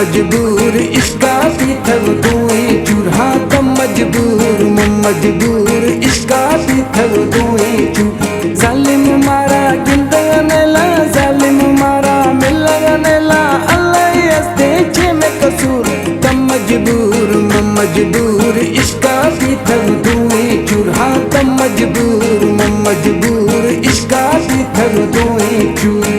मजबूर इश्का भी थव दूई चूर। हाँ तम मजबूर मजबूर इश्का भी थव दूई चूर। जालिम मारा गिंदगनेला जालिम मारा मिलगनेला अल्लाह हस्ते छे में कसूर। तम मजबूर इश्का भी थव दूई चूर। हाँ तम मजबूर इश्का भी थव दूई चूर।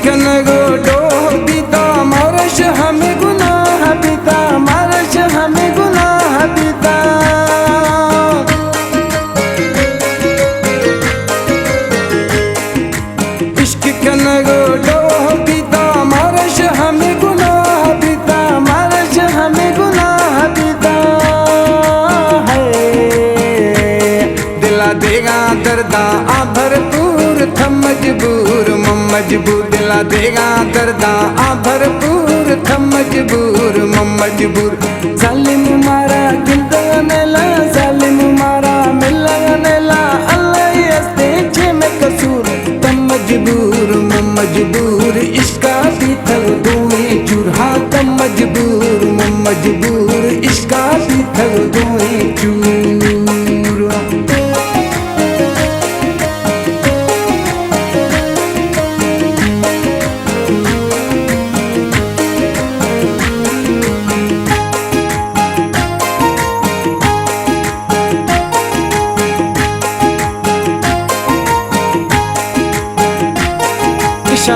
कनगो डोह बिता मारश हमें गुनाह बिता मारश हमें गुनाह बिता। इश्क कनगो डोह बिता मारश हमें गुनाह बिता मारश हमें गुनाह बिता। है दिला देगा दर्दा आ भरपूर थम मजबूर मजबूर दिला देगा दर्दा आ भरपूर थम मजबूर। जालिम मारा गिंदगनेला जालिम मारा मिलगनेला अल्लाह हस्ते छे में कसूर। तम मजबूर इश्का भी थव दूई चूर। हाँ तम मजबूर इश्का भी थव दूई चूर।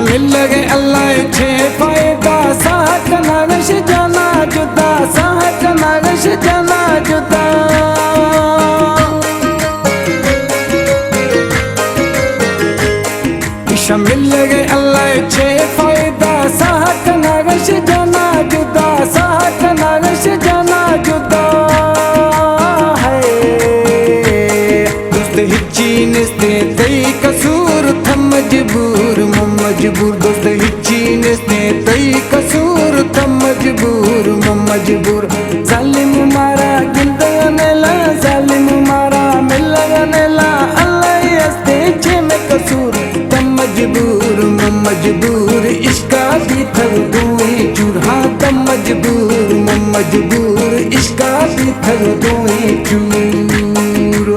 मिल लगे अल्लाह छे फायदा साहक नागश जाना जुदा साहक नागश जाना जुदा। मिल लगे अल्लाह छे फायदा साहक नागश जाना जुदा साहक नागश जाना जुदा। है दोस्त हिच्ची निस्ते तई कसूर थम मजबूर दोस्त हिच्ची निस्ते तई कसूर थम मजबूर। जालिम मारा गिंदगनेला जालिम मारा मिलगनेला अल्लाह हस्ते छे में कसूर। तम मजबूर इश्का भी थव दूई चूर। हाँ तम मजबूर इश्का भी थव दूई चूर।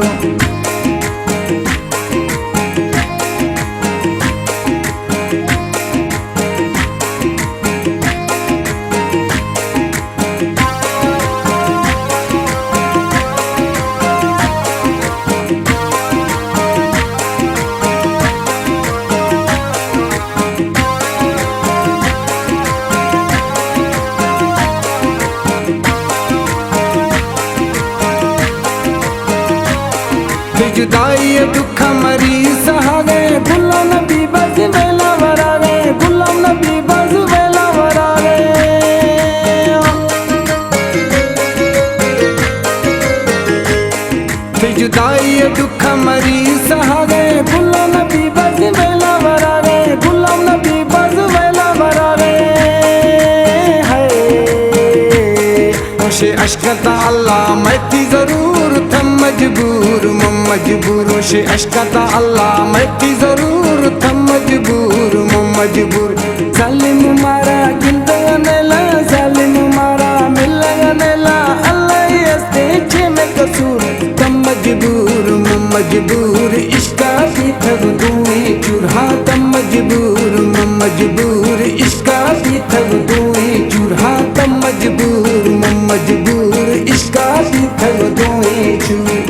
जुदाई दुख मरी सहा गए गुलाम नबी बस वेला वरा गए गुलाम नबी बस वेला वरा गए। जुदाई दुख मरी सहा गए गुलाम नबी बस वेला वरा गए गुलाम नबी बस वेला वरा गए। है होशे अश्कता अल्लाह मैं थी जरूर थम मजबूर होशे अश्कता अल्लाह मैं थी जरूर थम मजबूर। जालिम मारा गिंदगनेला जालिम मारा मिलगनेला अल्लाह हस्ते छे में कसूर। तम मजबूर इश्का भी थव दूई चूर। हाँ तम मजबूर इश्का भी थव दूई चूर। हाँ तम मजबूर इश्का भी थव दूई चूर।